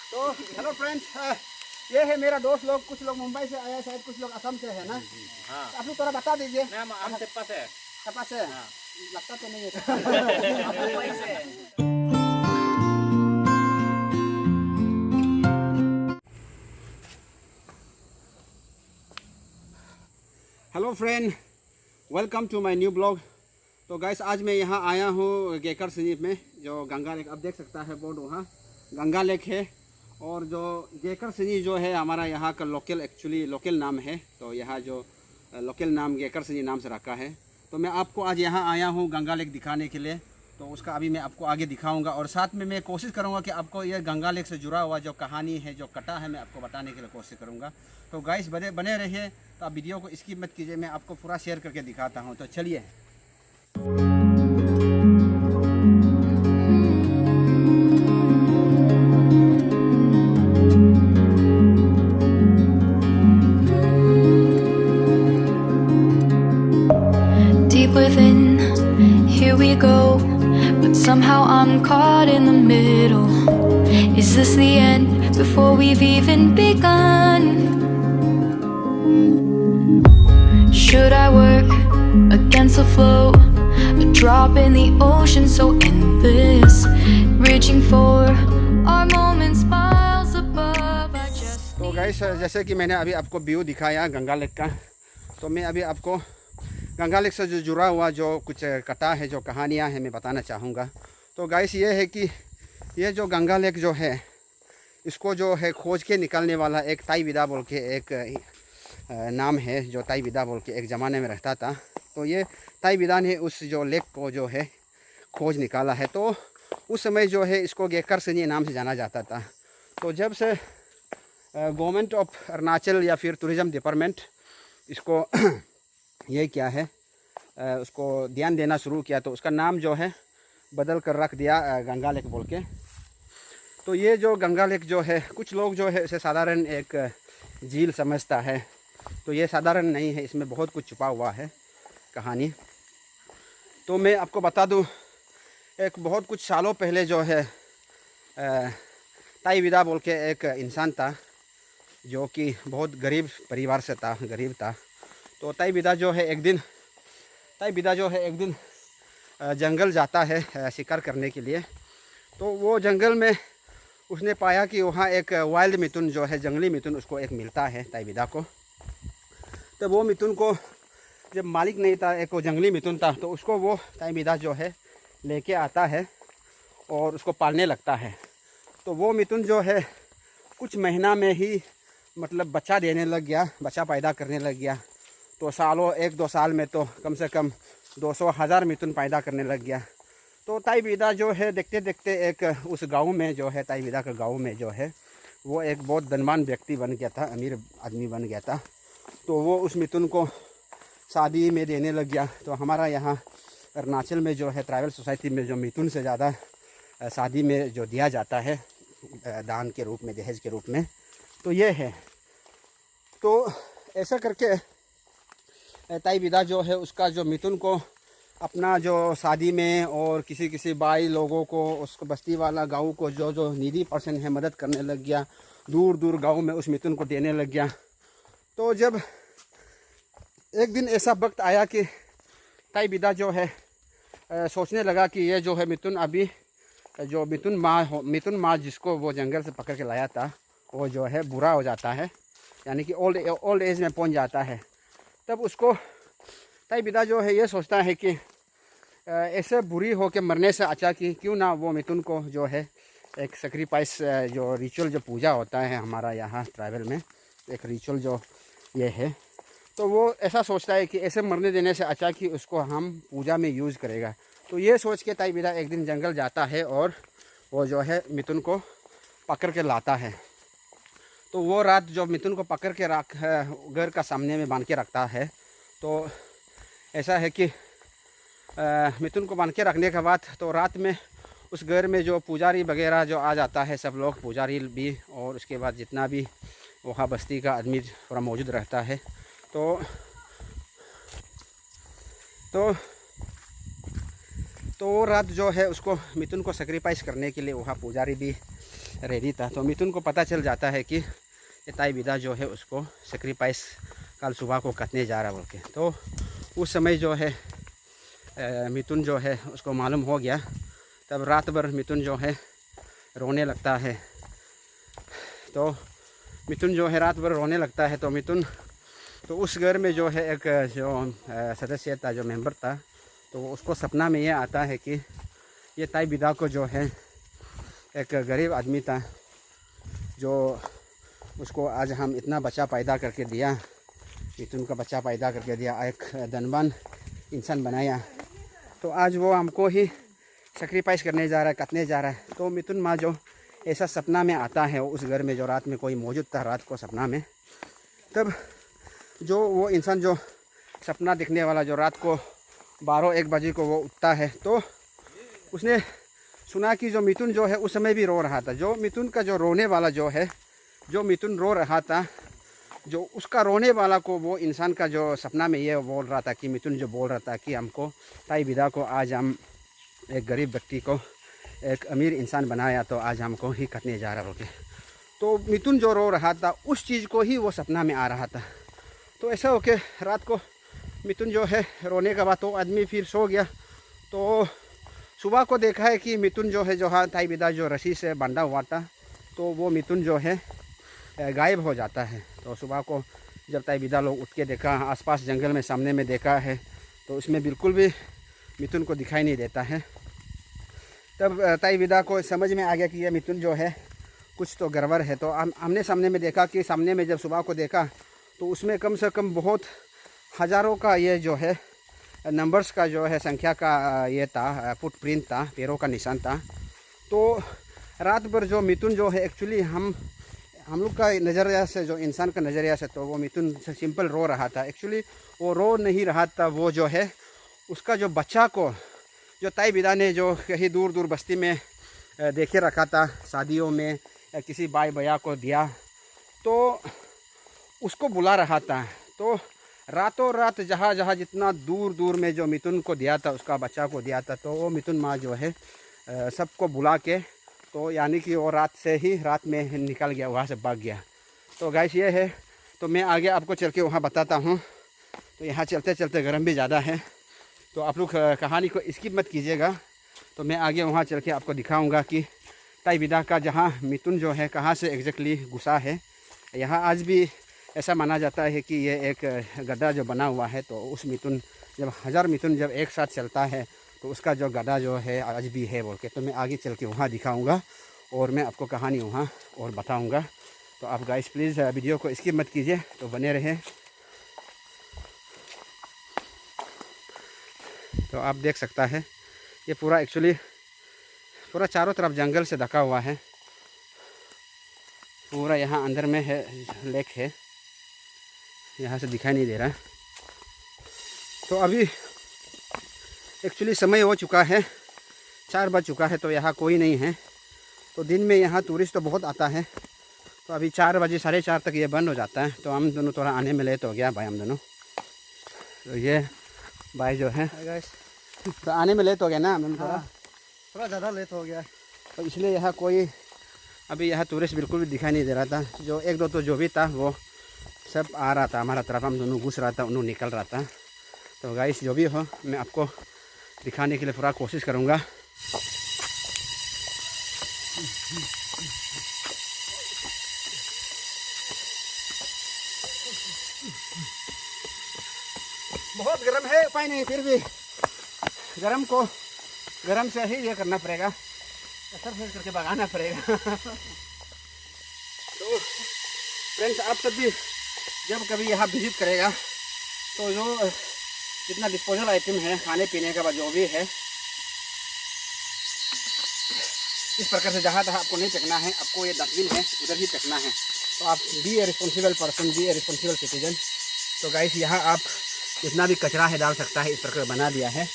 तो hello friends, ये है मेरा दोस्त लोग। कुछ लोग मुंबई से आया, शायद कुछ लोग असम से है ना। हाँ। आप लोग थोड़ा बता दीजिए। हम सेप्पा से। सेप्पा से? हाँ। लगता तो नहीं है। हम मुंबई से। Hello friend, welcome to my new blog. तो गाइस, आज मैं यहाँ आया हूँ गेकर सनीप में, जो गंगा लेक, आप देख सकता है बोर्ड वहाँ गंगा लेक है। और जो गेकर सनी जो है हमारा यहाँ का लोकल नाम है। तो यहाँ जो लोकल नाम गेकर सनी नाम से रखा है। तो मैं आपको आज यहाँ आया हूँ गंगा लेक दिखाने के लिए। तो उसका अभी मैं आपको आगे दिखाऊंगा, और साथ में मैं कोशिश करूँगा कि आपको ये गंगा लेक से जुड़ा हुआ जो कहानी है, जो कटा है, मैं आपको बताने के लिए कोशिश करूँगा। तो गाइस बने रहिए। तो आप वीडियो को स्किप मत कीजिए, मैं आपको पूरा शेयर करके दिखाता हूँ। तो चलिए। Deep within, here we go, but somehow I'm caught in the middle. Is this the end before we've even begun? Should I work against the flow, a drop in the ocean so endless, reaching for our moments miles above? I just तो guys, जैसे कि मैंने अभी आपको view दिखाया Ganga lake का, तो मैं अभी आपको गंगा लेक से जो जुड़ा हुआ जो कुछ कथा है, जो कहानियाँ हैं, मैं बताना चाहूँगा। तो गाइस, ये है कि ये जो गंगा लेक जो है, इसको जो है खोज के निकालने वाला एक ताई विदा बोल के एक नाम है, जो ताई विदा बोल के एक ज़माने में रहता था। तो ये ताई विदा ने उस जो लेक को जो है खोज निकाला है। तो उस समय जो है इसको गेकर सनी नाम से जाना जाता था। तो जब से गवर्नमेंट ऑफ अरुणाचल या फिर टूरिज़म डिपार्टमेंट इसको ये क्या है उसको ध्यान देना शुरू किया, तो उसका नाम जो है बदल कर रख दिया गंगा लेक बोल के। तो ये जो गंगा लेक जो है, कुछ लोग जो है इसे साधारण एक झील समझता है। तो ये साधारण नहीं है, इसमें बहुत कुछ छुपा हुआ है कहानी। तो मैं आपको बता दूं, एक बहुत कुछ सालों पहले जो है ताई विदा बोल के एक इंसान था, जो कि बहुत गरीब परिवार से था, गरीब था। तो ताई विदा जो है एक दिन जंगल जाता है शिकार करने के लिए। तो वो जंगल में उसने पाया कि वहाँ एक वाइल्ड मिथुन जो है, जंगली मिथुन, उसको एक मिलता है ताई विदा को। तो वो मिथुन को जब मालिक नहीं था, एक वो जंगली मिथुन था, तो उसको वो ताई विदा जो है लेके आता है और उसको पालने लगता है। तो वो मिथुन जो है कुछ महीना में ही मतलब बच्चा देने लग गया, बच्चा पैदा करने लग गया। तो सालों 1-2 साल में तो कम से कम 200,000 मिथुन पैदा करने लग गया। तो ताई विदा जो है देखते देखते एक उस गांव में जो है, ताई विदा का गांव में जो है, वो एक बहुत धनवान व्यक्ति बन गया था, अमीर आदमी बन गया था। तो वो उस मिथुन को शादी में देने लग गया। तो हमारा यहाँ अरुणाचल में जो है ट्राइबल सोसाइटी में जो मिथुन से ज़्यादा शादी में जो दिया जाता है दान के रूप में, दहेज के रूप में, तो ये है। तो ऐसा करके ताई विदा जो है उसका जो मिथुन को अपना जो शादी में और किसी बाई लोगों को, उसको बस्ती वाला गाँव को जो नीडी पर्सन है मदद करने लग गया। दूर दूर गाँव में उस मिथुन को देने लग गया। तो जब एक दिन ऐसा वक्त आया कि ताई विदा जो है सोचने लगा कि ये जो है मिथुन, अभी जो मिथुन माँ जिसको वो जंगल से पकड़ के लाया था, वो जो है बुरा हो जाता है, यानी कि ओल्ड एज में पहुंच जाता है। तब उसको ताई विदा जो है ये सोचता है कि ऐसे बुरी हो के मरने से अच्छा कि क्यों ना वो मिथुन को जो है एक सेक्रीफाइस, जो रिचुअल, जो पूजा होता है हमारा यहाँ ट्राइबल में, एक रिचुअल जो ये है, तो वो ऐसा सोचता है कि ऐसे मरने देने से अच्छा कि उसको हम पूजा में यूज़ करेगा। तो ये सोच के ताई विदा एक दिन जंगल जाता है और वो जो है मिथुन को पकड़ के लाता है। तो वो रात जो मिथुन को पकड़ के घर का सामने में बांध के रखता है। तो ऐसा है कि मिथुन को बांध के रखने के बाद तो रात में उस घर में जो पुजारी वगैरह जो आ जाता है, सब लोग, पुजारी भी, और उसके बाद जितना भी वहाँ बस्ती का आदमी पूरा मौजूद रहता है। तो रात जो है उसको मिथुन को सेक्रीफाइस करने के लिए वहाँ पुजारी भी रेडी था। तो मिथुन को पता चल जाता है कि ये ताई बिदा जो है उसको सेक्रीफाइस कल सुबह को कटने जा रहा बोल के। तो उस समय जो है मिथुन जो है उसको मालूम हो गया। तब रात भर मिथुन जो है रोने लगता है। तो मिथुन जो है रात भर रोने लगता है। तो मिथुन तो उस घर में जो है एक जो सदस्य था, जो मेंबर था, तो उसको सपना में ये आता है कि ये ताई बिदा को जो है एक गरीब आदमी था जो उसको आज हम इतना बच्चा पैदा करके दिया, मिथुन का बच्चा पैदा करके दिया, एक धनवान इंसान बनाया। तो आज वो हमको ही सेक्रीफाइस करने जा रहा है, कटने जा रहा है। तो मिथुन माँ जो ऐसा सपना में आता है उस घर में, जो रात में कोई मौजूद था रात को सपना में, तब जो वो इंसान जो सपना दिखने वाला जो रात को 12-1 बजे को वो उठता है, तो उसने सुना कि जो मिथुन जो है उस समय भी रो रहा था। जो मिथुन का जो रोने वाला जो है, जो मिथुन रो रहा था, जो उसका रोने वाला को वो इंसान का जो सपना में ये बोल रहा था कि मिथुन जो बोल रहा था कि हमको ताई बिदा को आज हम एक गरीब व्यक्ति को एक अमीर इंसान बनाया, तो आज हमको ही कटने जा रहा होके। तो मिथुन जो रो रहा था उस चीज़ को ही वो सपना में आ रहा था। तो ऐसा होके रात को मिथुन जो है रोने के बाद तो आदमी फिर सो गया। तो सुबह को देखा है कि मिथुन जो है जो ताई बिदा जो रस्सी से बंधा हुआ था, तो वो मिथुन जो है गायब हो जाता है। तो सुबह को जब ताई बिदा लोग उठ के देखा, आसपास जंगल में सामने में देखा है, तो उसमें बिल्कुल भी मिथुन को दिखाई नहीं देता है। तब ताई बिदा को समझ में आ गया कि ये मिथुन जो है कुछ तो गड़बड़ है। तो हमने सामने में देखा कि सामने में जब सुबह को देखा तो उसमें कम से कम बहुत हज़ारों का ये जो है नंबर्स का जो है संख्या का ये था, फुटप्रिंट था, पैरों का निशान था। तो रात भर जो मिथुन जो है एक्चुअली हम लोग का नज़रिया से, जो इंसान का नज़रिया से, तो वो मिथुन से सिंपल रो रहा था। एक्चुअली वो रो नहीं रहा था, वो जो है उसका जो बच्चा को जो ताई बिदा ने जो कहीं दूर दूर बस्ती में देखे रखा था, शादियों में या किसी भाई भैया को दिया, तो उसको बुला रहा था। तो रातों रात जहाँ जहाँ जितना दूर दूर में जो मिथुन को दिया था, उसका बच्चा को दिया था, तो वो मिथुन माँ जो है सबको बुला के, तो यानी कि वो रात में निकल गया, वहाँ से भाग गया। तो गाइस ये है। तो मैं आगे आपको चल के वहाँ बताता हूँ। तो यहाँ चलते चलते गर्म भी ज़्यादा है, तो आप लोग कहानी को स्किप मत कीजिएगा। तो मैं आगे वहाँ चल के आपको दिखाऊँगा कि ताई बिदा का जहाँ मिथुन जो है कहाँ से एग्जैक्टली घुसा है। यहाँ आज भी ऐसा माना जाता है कि ये एक गड्ढा जो बना हुआ है, तो उस मिथुन जब 1000 मिथुन जब एक साथ चलता है तो उसका जो गड्ढा जो है आज भी है बोल के। तो मैं आगे चल के वहाँ दिखाऊंगा और मैं आपको कहानी वहाँ और बताऊंगा। तो आप गाइस प्लीज़ वीडियो को स्किप मत कीजिए, तो बने रहें। तो आप देख सकता है ये पूरा एक्चुअली पूरा चारों तरफ जंगल से ढका हुआ है। पूरा यहाँ अंदर में है, लेक है, यहाँ से दिखाई नहीं दे रहा है। तो अभी एक्चुअली समय हो चुका है, 4 बज चुका है, तो यहाँ कोई नहीं है। तो दिन में यहाँ टूरिस्ट तो बहुत आता है। तो अभी 4 बजे 4:30 तक ये बंद हो जाता है। तो हम दोनों थोड़ा आने में लेट हो गया भाई, हम दोनों। तो ये भाई जो है तो आने में लेट हो गया ना, हम थोड़ा ज़्यादा लेट हो गया। तो इसलिए यहाँ कोई अभी यहाँ टूरिस्ट बिल्कुल भी दिखाई नहीं दे रहा था। जो 1-2 तो जो भी था वो सब आ रहा था हमारा तरफ, हम दोनों घुस रहा था, उन्होंने निकल रहा था। तो गाइस जो भी हो मैं आपको दिखाने के लिए पूरा कोशिश करूँगा। बहुत गर्म है, उपाय नहीं, फिर भी गर्म से ही ये करना पड़ेगा, असर फेस करके भगाना पड़ेगा। तो फ्रेंड्स आप सब भी जब कभी यहाँ विजिट करेगा तो जो जितना डिस्पोजल आइटम है, खाने पीने का जो भी है, इस प्रकार से जहाँ तहाँ आपको नहीं फेंकना है। आपको ये डस्टबिन है उधर ही फेंकना है। तो आप be a responsible person, be a responsible citizen. तो गाइस यहाँ आप जितना भी कचरा है डाल सकता है, इस प्रकार बना दिया है।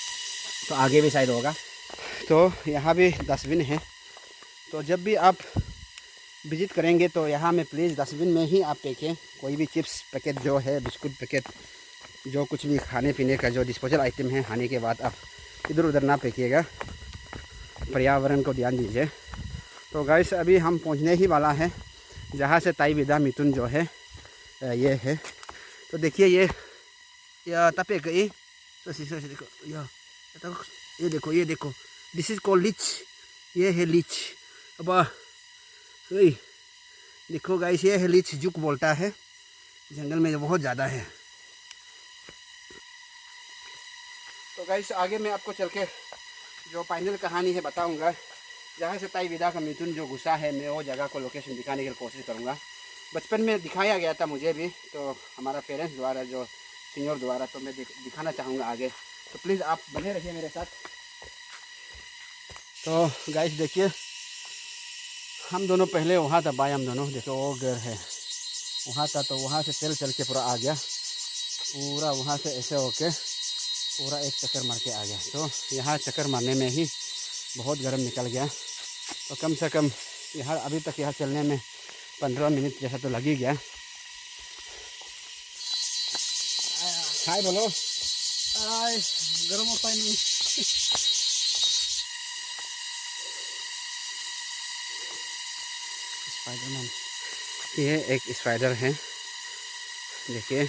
तो आगे भी शायद होगा। तो यहाँ भी डस्टबिन है। तो जब भी आप विजिट करेंगे तो यहाँ में प्लीज़ डस्टबिन में ही आप फेंकें। कोई भी चिप्स पैकेट जो है, बिस्कुट पैकेट, जो कुछ भी खाने पीने का जो डिस्पोजल आइटम है, खाने के बाद आप इधर उधर ना फेंकिएगा। पर्यावरण को ध्यान दीजिए। तो गाइस अभी हम पहुंचने ही वाला है जहाँ से ताई विदा मिथुन जो है ये है। तो देखिए ये तपे गई देखो ये देखो दिस इज़ कॉल्ड लीच। ये है लीच। अब देखो गाइस ये है लीच, जुक बोलता है, जंगल में बहुत ज़्यादा है। तो गाइस आगे मैं आपको चल के जो फाइनल कहानी है बताऊंगा। जहाँ से ताई विदा का मिथुन जो गुस्सा है, मैं वो जगह को लोकेशन दिखाने की कोशिश करूँगा। बचपन में दिखाया गया था मुझे भी, तो हमारा पेरेंट्स द्वारा जो सीनियर द्वारा, तो मैं दिखाना चाहूँगा आगे। तो प्लीज़ आप बने रहिए मेरे साथ। तो गाइस देखिए हम दोनों पहले वहाँ था भाई, हम दोनों देखो वो घर है वहाँ था। तो वहाँ से चल के पूरा आ गया, पूरा वहाँ से ऐसे होके पूरा एक चक्कर मार के आ गया। तो यहाँ चक्कर मारने में ही बहुत गर्म निकल गया। तो कम से कम यहाँ अभी तक यहाँ चलने में 15 मिनट जैसा तो लग ही गया। हाय बोलो। हाय, गर्म होता ही नहीं। स्पाइडरमैन, ये एक स्पाइडर है, देखिए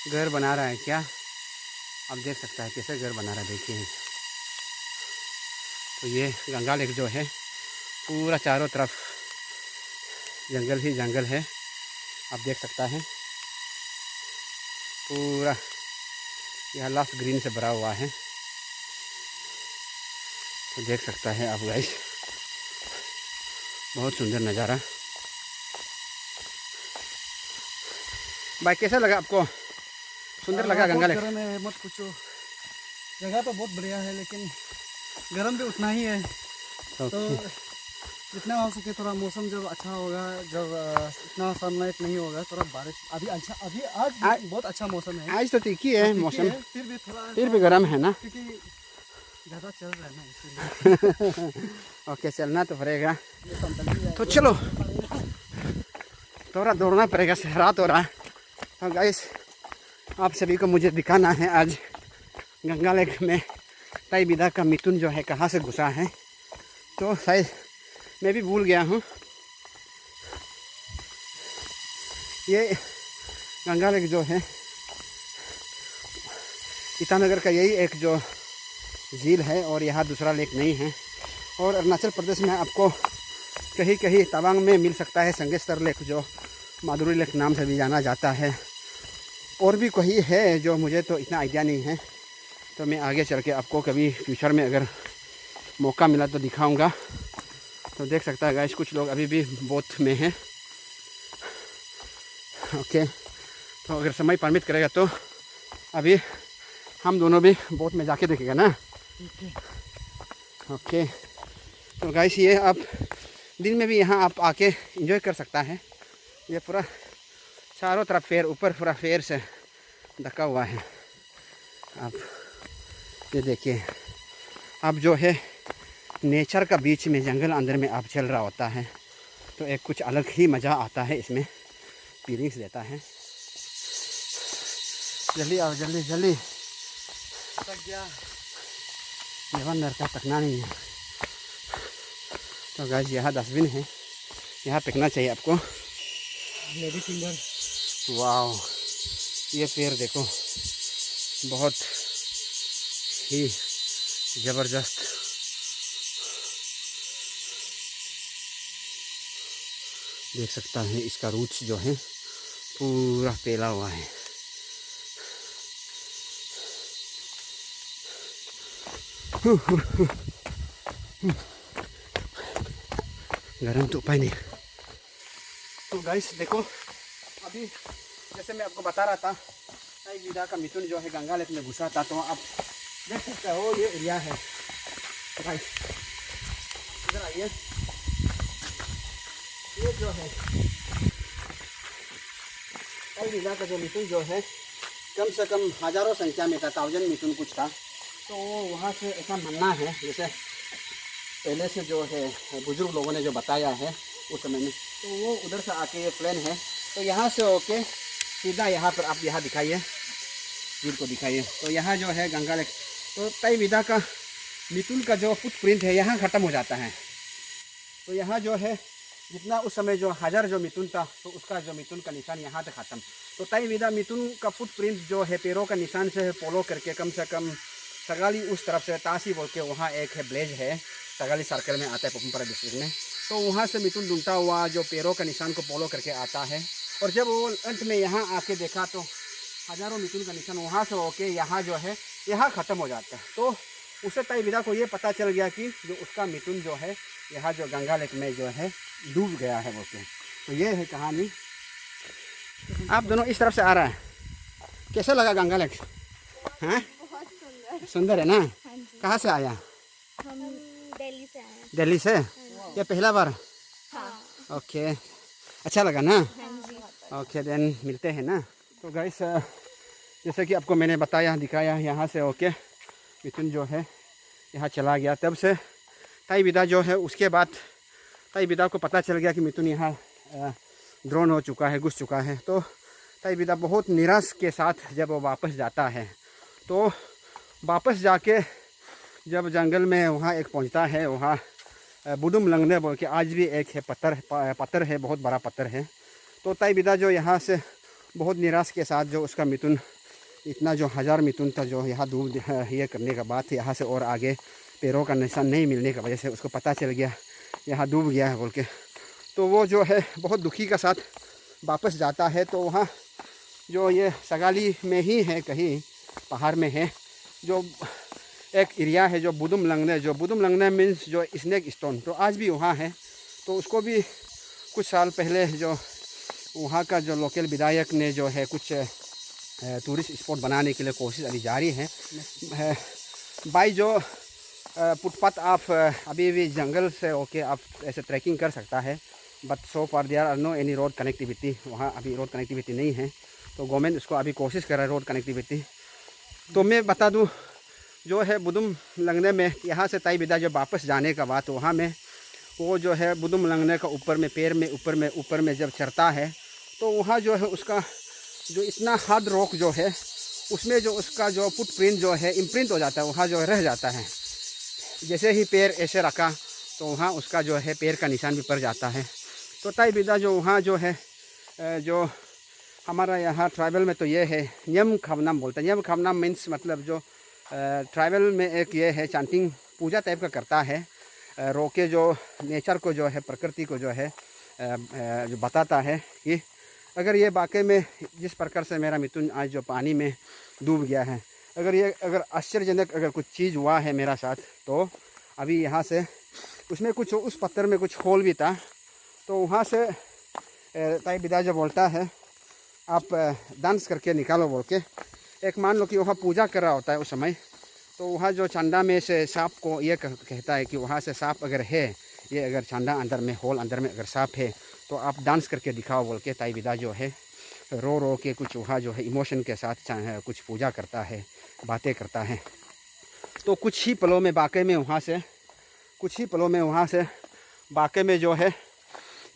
घर बना रहा है क्या, आप देख सकता है कैसे घर बना रहा है, देखिए। तो ये गंगा लेक जो है पूरा चारों तरफ जंगल ही जंगल है, आप देख सकता है पूरा यह लास्ट ग्रीन से भरा हुआ है। तो देख सकता है आप गाइस, बहुत सुंदर नज़ारा। भाई कैसा लगा आपको, सुंदर लगा गंगा लेक? गर्म है, मत पूछो। जगह तो बहुत बढ़िया है लेकिन गर्म भी उतना ही है। तो जितना हो सके थोड़ा मौसम जब अच्छा होगा, जब इतना सनलाइट नहीं होगा, थोड़ा बारिश अभी अच्छा, अभी आज बहुत अच्छा मौसम है। आज तो ठीक ही है मौसम, फिर भी गर्म है ना, क्योंकि ज़्यादा चल रहा है ना इसलिए। ओके चलना तो पड़ेगा। तो चलो थोड़ा दौड़ना पड़ेगा, रात हो रहा है। तो गाइस आप सभी को मुझे दिखाना है आज गंगा लेक में ताई विदा का मिथुन जो है कहाँ से घुसा है। तो शायद मैं भी भूल गया हूँ। ये गंगा लेक जो है ईटानगर का यही एक जो झील है और यहाँ दूसरा लेक नहीं है। और अरुणाचल प्रदेश में आपको कहीं कहीं तवांग में मिल सकता है संगेश्वर लेक, जो माधुरी लेक नाम से भी जाना जाता है। और भी कहीं है जो मुझे तो इतना आइडिया नहीं है। तो मैं आगे चल के आपको कभी फ्यूचर में अगर मौका मिला तो दिखाऊंगा। तो देख सकता है गाइस कुछ लोग अभी भी बोट में हैं। ओके, तो अगर समय परमिट करेगा तो अभी हम दोनों भी बोट में जाके देखेगा ना। ओके, तो गाइस ये आप दिन में भी यहाँ आप आके एंजॉय कर सकता है। ये पूरा चारों तरफ पेड़, ऊपर पूरा पेड़ से ढका हुआ है। आप ये देखिए, अब जो है नेचर का बीच में जंगल अंदर में आप चल रहा होता है तो एक कुछ अलग ही मज़ा आता है, इसमें फीलिंग्स देता है। जल्दी आओ, जल्दी जल्दी, तक गया अंदर का तकना नहीं है। तो गाइस यहाँ डस्टबिन है, यहाँ फेंकना चाहिए आपको। लेडी फिंगर, वाओ, ये पेड़ देखो बहुत ही ज़बरदस्त। देख सकता है इसका रूट्स जो है पूरा फैला हुआ है। गरम तो उपाय नहीं। तो गाइस देखो, अभी जैसे मैं आपको बता रहा था ताई विदा का मिथुन जो है गंगा लेक में घुसा था। तो आप देख सकते हो ये एरिया है गाइस, इधर आइए। ये जो है ताई विदा का जो मिथुन जो है कम से कम हज़ारों संख्या में था, 1000 मिथुन कुछ था। तो वहाँ से ऐसा मानना है, जैसे पहले से जो है बुजुर्ग लोगों ने जो बताया है उस समय में, तो वो उधर से आके ये प्लेन है। तो यहाँ से होके सीधा यहाँ पर आप यहाँ दिखाइए, झील को दिखाइए। तो यहाँ जो है गंगा लेक। तो ताई विदा का मिथुन का जो फुटप्रिंट है यहाँ ख़त्म हो जाता है। तो यहाँ जो है जितना उस समय जो हजार जो मिथुन था तो उसका जो मिथुन का निशान यहाँ तक ख़त्म। तो ताई विदा मिथुन का फुटप्रिंट जो है पैरों का निशान से फॉलो करके कम से कम सगाली उस तरफ से तासी बोल के वहाँ एक है ब्लेज है, सगाली सर्कल में आता है पपुमपरा डिस्ट्रिक्ट में। तो वहाँ से मिथुन ढूंढता हुआ जो पैरों का निशान को फॉलो करके आता है और जब वो अंत में यहाँ आके देखा तो हज़ारों मिथुन का निशान वहाँ से होके यहाँ जो है यहाँ ख़त्म हो जाता है। तो उसे ताई विदा को ये पता चल गया कि जो उसका मिथुन जो है यहाँ जो गंगा लेक में जो है डूब गया है बोलते हैं। तो ये है कहानी। आप दोनों इस तरफ से आ रहा है, कैसा लगा गंगा लेक? हैं? बहुत सुंदर। सुंदर है ना? हाँ जी। कहाँ से आया? हम दिल्ली से आए हैं। दिल्ली से? ये पहला बार? हाँ। ओके, अच्छा लगा ना? हाँ जी। ओके देन मिलते हैं ना। तो गाइस जैसे कि आपको मैंने बताया दिखाया यहाँ से ओके मिथुन जो है यहाँ चला गया। तब से ताई विदा जो है उसके बाद ताई विदा को पता चल गया कि मिथुन यहाँ ड्रोन हो चुका है, घुस चुका है। तो ताई विदा बहुत निराश के साथ जब वो वापस जाता है तो वापस जाके जब जंगल में वहाँ एक पहुँचता है, वहाँ बुडुम लंगने बोल के आज भी एक है पत्थर है, बहुत बड़ा पत्थर है। तो ताई विदा जो यहाँ से बहुत निराश के साथ जो उसका मिथुन इतना जो 1000 मिथुन था जो यहाँ डूब ये करने के बाद यहाँ से और आगे पैरों का निशान नहीं मिलने की वजह से उसको पता चल गया यहाँ डूब गया है बोल के। तो वो जो है बहुत दुखी का साथ वापस जाता है। तो वहाँ जो ये सगाली में ही है कहीं पहाड़ में है जो एक एरिया है जो बुदुम लंगने मीन्स जो स्नेक स्टोन, तो आज भी वहाँ है। तो उसको भी कुछ साल पहले जो वहाँ का जो लोकल विधायक ने जो है कुछ टूरिस्ट स्पॉट बनाने के लिए कोशिश अभी जारी है। बाई जो फुटपाथ आप अभी भी जंगल से होके आप ऐसे ट्रैकिंग कर सकता है, but so far there are no any road connectivity. वहाँ अभी रोड कनेक्टिविटी नहीं है, तो गवर्नमेंट उसको अभी कोशिश कर रहा है रोड कनेक्टिविटी। तो मैं बता दूँ जो है बुदुम लंगने में यहाँ से ताई विदा जब वापस जाने का बात वहाँ में वो जो है बुदुम लंगने का ऊपर में पैर में ऊपर में जब चढ़ता है तो वहाँ जो है उसका जो इतना हार्ड रॉक जो है उसमें जो उसका जो फुटप्रिंट जो है इम्प्रिंट हो जाता है, वहाँ जो रह जाता है। जैसे ही पैर ऐसे रखा तो वहाँ उसका जो है पैर का निशान भी पड़ जाता है। तो ताई विदा जो वहाँ जो है जो हमारा यहाँ ट्राइबल में तो ये है न्यम खवनाम बोलते हैं। न्यम खवनाम मीन्स मतलब जो ट्राइबल में एक ये है चांटिंग पूजा टाइप का करता है, रोके जो नेचर को जो है प्रकृति को जो है जो बताता है कि अगर ये वाकई में जिस प्रकार से मेरा मिथुन आज जो पानी में डूब गया है, अगर आश्चर्यजनक अगर कुछ चीज़ हुआ है मेरा साथ, तो अभी यहाँ से उसमें कुछ उस पत्थर में कुछ होल भी था। तो वहाँ से ताई विदा जो बोलता है आप डांस करके निकालो बोल के। एक मान लो कि वहाँ पूजा कर रहा होता है उस समय, तो वहाँ जो चांदा में से सांप को ये कहता है कि वहाँ से सांप अगर है, ये अगर चांदा अंदर में होल अंदर में अगर सांप है तो आप डांस करके दिखाओ बोल के ताई विदा जो है रो के कुछ वहाँ जो है इमोशन के साथ कुछ पूजा करता है, बातें करता है। तो कुछ ही पलों में वाकई में वहाँ से वाकई में जो है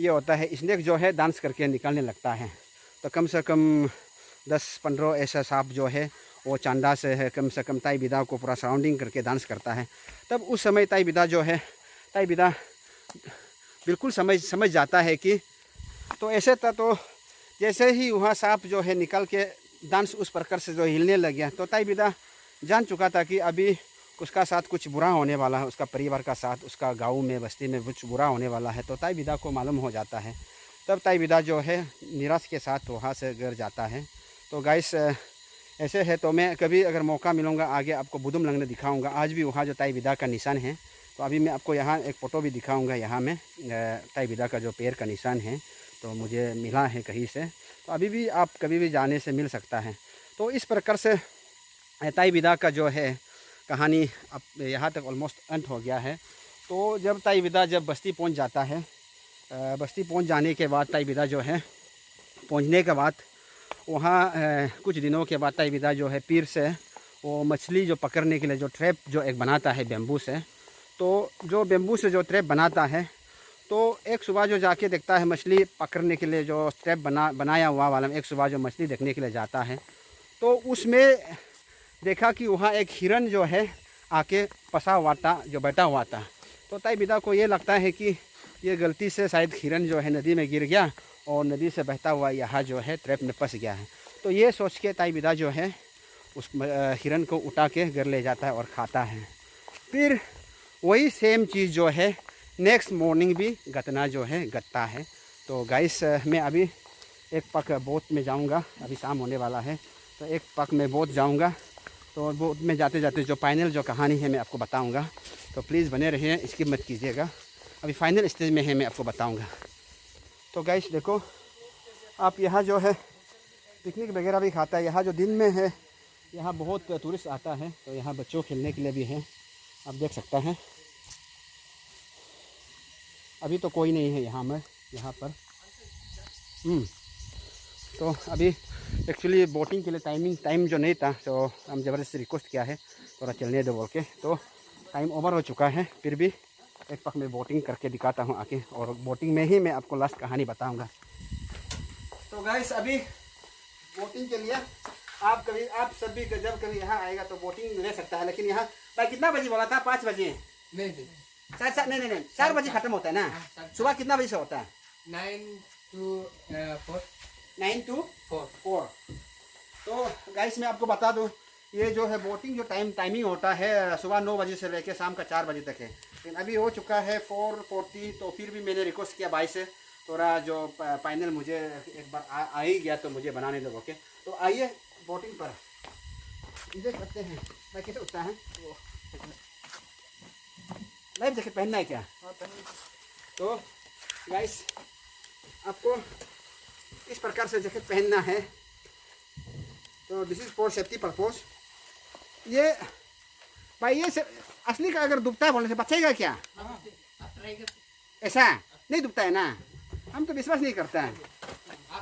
ये होता है, स्नेक जो है डांस करके निकलने लगता है। तो कम से कम 10-15 ऐसा सांप जो है वो चांदा से है कम से कम ताई विदा को पूरा सराउंडिंग करके डांस करता है। तब उस समय ताई विदा बिल्कुल समझ जाता है कि तो ऐसे था। तो जैसे ही वहाँ सांप जो है निकल के डांस उस प्रकार से जो हिलने लग गया, तो ताई विदा जान चुका था कि अभी उसका साथ कुछ बुरा होने वाला है, उसका परिवार का साथ उसका गांव में बस्ती में कुछ बुरा होने वाला है। तो ताई विदा को मालूम हो जाता है। तब ताई विदा जो है निराश के साथ वहाँ से घर जाता है। तो गाइस ऐसे है। तो मैं कभी अगर मौका मिलूँगा आगे आपको बुदुम लंगने दिखाऊँगा। आज भी वहाँ जो ताई विदा का निशान है, तो अभी मैं आपको यहाँ एक फ़ोटो भी दिखाऊंगा। यहाँ में ताई विदा का जो पैर का निशान है तो मुझे मिला है कहीं से, तो अभी भी आप कभी भी जाने से मिल सकता है। तो इस प्रकार से ताई विदा का जो है कहानी अब यहाँ तक ऑलमोस्ट अंत हो गया है। तो जब ताई विदा जब बस्ती पहुँच जाता है, बस्ती पहुँच जाने के बाद ताई विदा जो है पहुँचने के बाद वहाँ कुछ दिनों के बाद ताई विदा जो है पीर से वो मछली जो पकड़ने के लिए जो ट्रैप जो एक बनाता है बेम्बू से, तो जो बेम्बू से जो ट्रैप बनाता है, तो एक सुबह जो जाके देखता है मछली पकड़ने के लिए जो ट्रैप बनाया हुआ वाला, एक सुबह जो मछली देखने के लिए जाता है, तो उसमें देखा कि वहाँ एक हिरन जो है आके फंसा हुआ था, जो बैठा हुआ था। तो ताई बिदा को ये लगता है कि ये गलती से शायद हिरन जो है नदी में गिर गया और नदी से बहता हुआ यहाँ जो है ट्रैप में फंस गया है। तो ये सोच के ताई बिदा जो है उस हिरन को उठा के घर ले जाता है और खाता है। फिर वही सेम चीज़ जो है नेक्स्ट मॉर्निंग भी घटना जो है घटता है। तो गाइस मैं अभी एक पक बोट में जाऊंगा, अभी शाम होने वाला है तो एक पक में बोट जाऊंगा। तो बोट में जाते जाते जो फाइनल जो कहानी है मैं आपको बताऊंगा, तो प्लीज़ बने रहिए, स्किप मत कीजिएगा। अभी फाइनल स्टेज में है, मैं आपको बताऊंगा। तो गाइस देखो, आप यहाँ जो है पिकनिक वगैरह भी खाता है। यहाँ जो दिन में है यहाँ बहुत टूरिस्ट आता है, तो यहाँ बच्चों खेलने के लिए भी है, आप देख सकते हैं। अभी तो कोई नहीं है यहाँ पर। तो अभी एक्चुअली बोटिंग के लिए टाइम जो नहीं था, तो हम ज़बरदस्ती रिक्वेस्ट किया है थोड़ा चलने दो बोल के। तो टाइम ओवर हो चुका है, फिर भी एक पक में बोटिंग करके दिखाता हूँ आके, और बोटिंग में ही मैं आपको लास्ट कहानी बताऊँगा। तो गाइस अभी बोटिंग के लिए आप सब भी जब कभी यहाँ आएगा तो बोटिंग ले सकता है। लेकिन यहाँ भाई कितना बजे बोला था? 5 बजे? नहीं, नहीं 4 बजे ख़त्म होता है ना। सुबह कितना बजे से होता है? 9 to 4. 9 to 4। तो गाइस मैं आपको बता दूं, ये जो है बोटिंग जो टाइमिंग होता है सुबह 9 बजे से लेकर शाम का 4 बजे तक है। लेकिन अभी हो चुका है 4:40। तो फिर भी मैंने रिक्वेस्ट किया भाई से थोड़ा जो फाइनल मुझे एक बार आ ही गया तो मुझे बनाने दो। ओके, तो आइए बोटिंग पर देख सकते हैं भाई कैसे उठता है। लाइफ जैकेट पहनना है क्या? तो गाइस आपको इस प्रकार से जैकेट पहनना है। तो this is for safety purpose. ये भाई ये असली का अगर डूबता है बोलने से बचेगा क्या? ऐसा नहीं डूबता है ना, हम तो विश्वास नहीं करता है।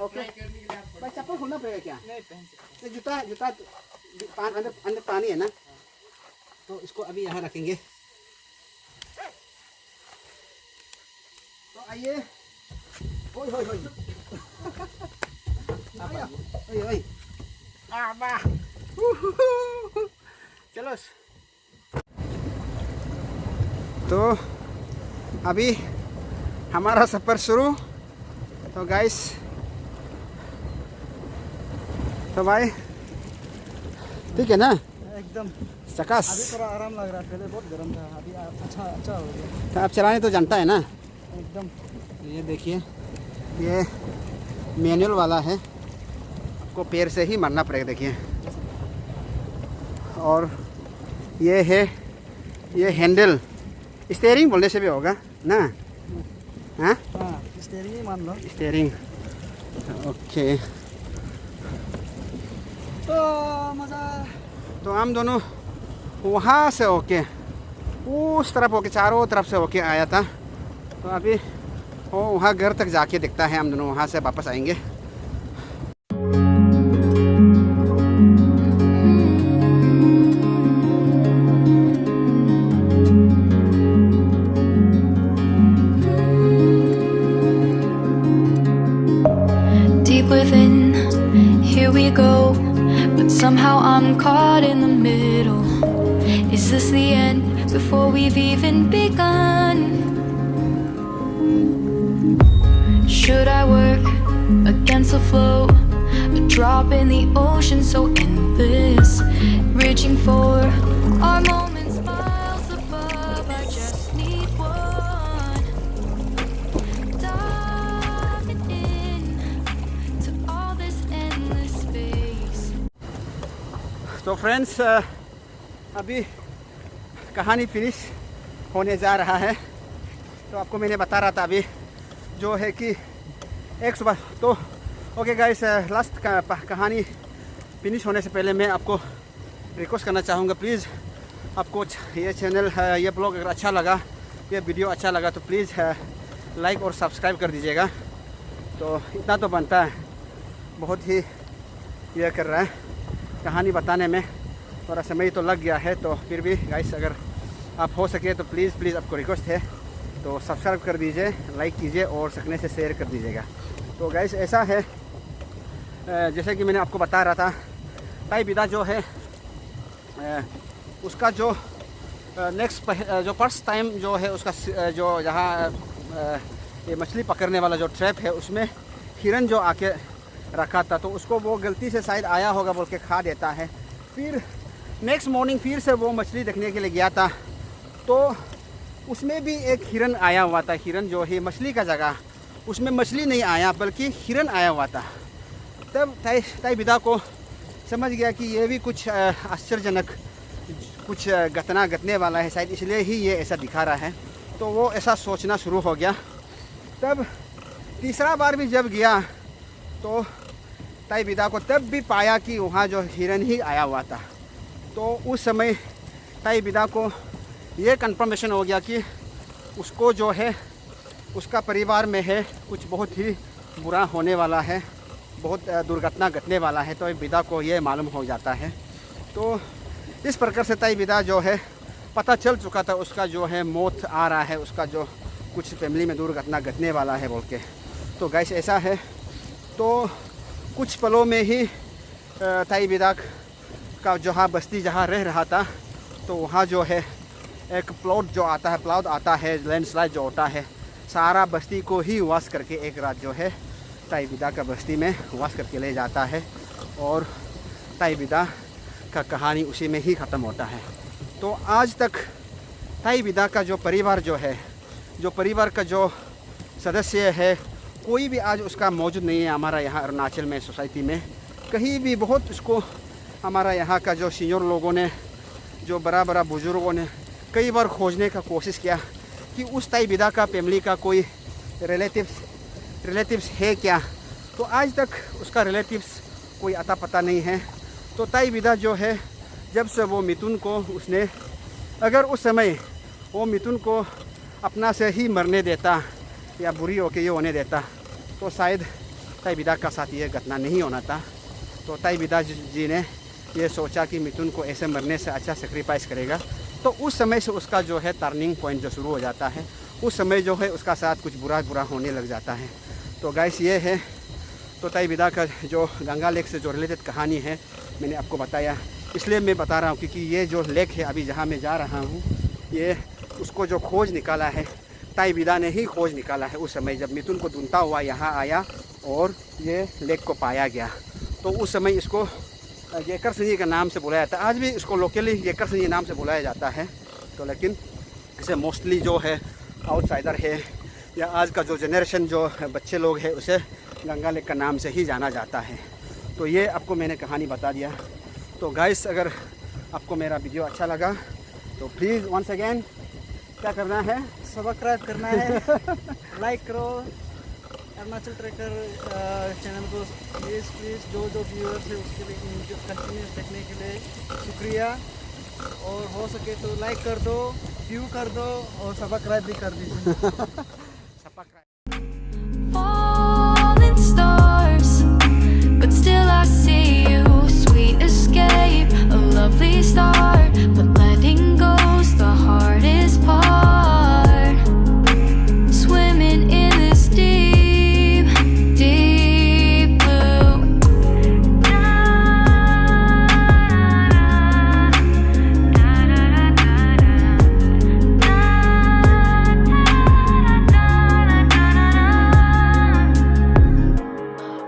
ओके भाई चप्पल खोलना पड़ेगा क्या? नहीं, जूता अंदर पानी है ना, तो इसको अभी यहाँ रखेंगे। तो आइए, ओए ओए ओए ओए वाह, चलो। तो अभी हमारा सफ़र शुरू। तो गाइस तो भाई ठीक है ना, एकदम चकास। अभी थोड़ा आराम लग रहा है, पहले बहुत गर्म था, अभी अच्छा हो गया। तो आप चलाने तो जानता है ना एकदम। ये देखिए, ये मैनुअल वाला है, आपको पैर से ही मारना पड़ेगा। देखिए, और ये है ये हैंडल, स्टीयरिंग बोलने से भी होगा ना? हाँ, स्टीयरिंग ही मान लो। Steering, okay. तो मज़ा। तो हम दोनों वहाँ से होके उस तरफ होके चारों तरफ से होके आया था। तो अभी वो वहाँ घर तक जाके दिखता है, हम दोनों वहाँ से वापस आएंगे। Deep within, here we go, but somehow I'm caught in the middle. Is this the end before we've even begun? Should I work against the flow, a drop in the ocean so endless, reaching for our moments miles above? I just need one, diving in to all this endless space. तो friends अभी कहानी finish होने जा रहा है। तो आपको मैंने बता रहा था अभी जो है कि एक सुबह तो ओके गाइस, लास्ट कहानी फिनिश होने से पहले मैं आपको रिक्वेस्ट करना चाहूँगा, प्लीज़ आपको ये चैनल ये ब्लॉग अगर अच्छा लगा, ये वीडियो अच्छा लगा तो प्लीज़ लाइक और सब्सक्राइब कर दीजिएगा। तो इतना तो बनता है, बहुत ही ये कर रहा है कहानी बताने में, थोड़ा समय तो लग गया है। तो फिर भी गाइस अगर आप हो सके तो प्लीज़ आपको रिक्वेस्ट है तो सब्सक्राइब कर दीजिए, लाइक कीजिए और सकने से शेयर कर दीजिएगा। तो गाइस ऐसा है जैसे कि मैंने आपको बता रहा था, ताई बिदा जो है उसका जो नेक्स्ट जो फर्स्ट टाइम जो है उसका जो जहाँ ये मछली पकड़ने वाला जो ट्रैप है उसमें हिरन जो आके रखा था, तो उसको वो गलती से शायद आया होगा बोल के खा देता है। फिर नेक्स्ट मॉर्निंग फिर से वो मछली देखने के लिए गया था, तो उसमें भी एक हिरन आया हुआ था। हिरन जो है मछली का जगह, उसमें मछली नहीं आया बल्कि हिरन आया हुआ था। तब ताई बिदा को समझ गया कि ये भी कुछ आश्चर्यजनक कुछ घटना घटने वाला है, शायद इसलिए ही ये ऐसा दिखा रहा है। तो वो ऐसा सोचना शुरू हो गया। तब तीसरा बार भी जब गया तो ताई बिदा को तब भी पाया कि वहाँ जो हिरन ही आया हुआ था। तो उस समय ताई बिदा को ये कंफर्मेशन हो गया कि उसको जो है उसका परिवार में है कुछ बहुत ही बुरा होने वाला है, बहुत दुर्घटना घटने वाला है। तो बिदा को ये मालूम हो जाता है। तो इस प्रकार से ताई बिदा जो है पता चल चुका था उसका जो है मौत आ रहा है, उसका जो कुछ फैमिली में दुर्घटना घटने वाला है बोल के। तो गाइस ऐसा है। तो कुछ पलों में ही ताई बिदा का जहाँ बस्ती जहाँ रह रहा था, तो वहाँ जो है एक प्लॉट आता है, लैंडस्लाइड जो होता है, सारा बस्ती को ही वास करके एक रात जो है ताई बिदा का बस्ती में वास करके ले जाता है। और ताई बिदा का कहानी उसी में ही ख़त्म होता है। तो आज तक ताई बिदा का जो परिवार जो है, जो परिवार का जो सदस्य है, कोई भी आज उसका मौजूद नहीं है हमारा यहाँ अरुणाचल में सोसाइटी में कहीं भी। बहुत उसको हमारा यहाँ का जो सीनियर लोगों ने, जो बड़ा बुजुर्गों ने कई बार खोजने का कोशिश किया कि उस ताई बिदा का फैमिली का कोई रिलेटिव्स है क्या। तो आज तक उसका रिलेटिव्स कोई अता पता नहीं है। तो ताई बिदा जो है जब से वो मिथुन को उसने, अगर उस समय वो मिथुन को अपना से ही मरने देता या बुरी होके ये होने देता, तो शायद ताई बिदा का साथ ये घटना नहीं होना था। तो ताई बिदा जी ने ये सोचा कि मिथुन को ऐसे मरने से अच्छा सेक्रीफाइस करेगा। तो उस समय से उसका जो है टर्निंग पॉइंट जो शुरू हो जाता है, उस समय जो है उसका साथ कुछ बुरा होने लग जाता है। तो गाइस ये है तो ताई बिदा का जो गंगा लेक से जो रिलेटेड कहानी है मैंने आपको बताया। इसलिए मैं बता रहा हूँ क्योंकि ये जो लेक है अभी जहाँ मैं जा रहा हूँ, ये उसको जो खोज निकाला है ताई बिदा ने ही खोज निकाला है। उस समय जब मिथुन को ढूंढता हुआ यहाँ आया और ये लेक को पाया गया, तो उस समय इसको येकर सिंह का नाम से बुलाया जाता है। आज भी इसको लोकली येकर सिंह नाम से बुलाया जाता है। तो लेकिन इसे मोस्टली जो है आउटसाइडर है या आज का जो जनरेशन जो बच्चे लोग हैं उसे गंगा लेक का नाम से ही जाना जाता है। तो ये आपको मैंने कहानी बता दिया। तो गाइस अगर आपको मेरा वीडियो अच्छा लगा तो प्लीज़ वंस अगेन क्या करना है, सब्सक्राइब करना है, लाइक करो अरुणाचल ट्रैकर चैनल को प्लीज़। जो व्यूअर्स है उसके लिए वीडियो कंटिन्यूस देखने के लिए शुक्रिया। और हो सके तो लाइक कर दो, व्यू कर दो और सब्सक्राइब भी कर दीजिए। Falling stars, but still I see you. Sweet escape, a lovely start, but letting go's the hardest part. Swimming in this deep, deep blue.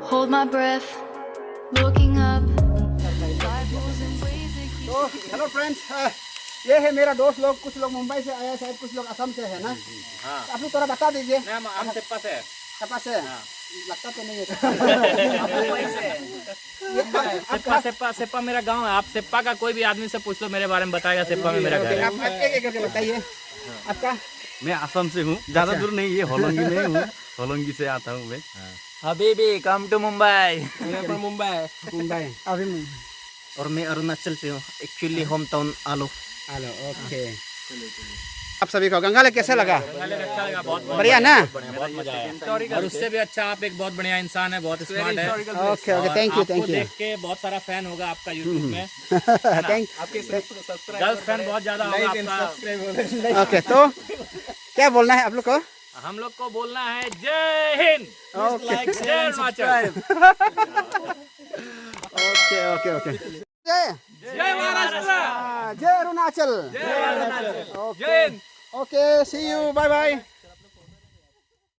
Hold my breath, looking up. Life moves in ways that keep तो hello friends, ये है मेरा दोस्त लोग। कुछ लोग मुंबई से आया, शायद कुछ लोग असम से है ना। हाँ। आप लोग थोड़ा बता दीजिए। हम सेप्पा से है। सपा से लगता तो नहीं है। सेप्पा मेरा गांव है। आप सेप्पा का कोई भी आदमी से पूछ लो, मेरे बारे में बताएगा। सेप्पा में मेरा घर है। आप एक एक करके बताइए आपका। मैं असम से हूँ, ज्यादा दूर नहीं, ये होलोंगी में हूँ। होलोंगी से आता हूँ मैं। हबीबी कम टू मुंबई। मुंबई अभी मैं और मैं अरुणाचल से हूँ, एक्चुअली होम टाउन आलो। Hello, okay. आप सभी को गंगा लेक कैसे लगा? अच्छा लगा, बहुत बढ़िया ना? बहुत मजा आया। और उससे भी अच्छा आप एक बहुत बढ़िया इंसान है, बहुत स्मार्ट है। Okay okay, thank you thank आपको यू। देख के बहुत सारा फैन होगा आपका यूट्यूब में। थैंक गर्ल फैन बहुत ज्यादा होगा आपका। ओके, तो क्या बोलना है आप लोग को? हम लोग को बोलना है जय हिंद, ओके जय अरुणाचल। Okay okay okay. जय जय महाराष्ट्र जय Arunachal okay see you bye bye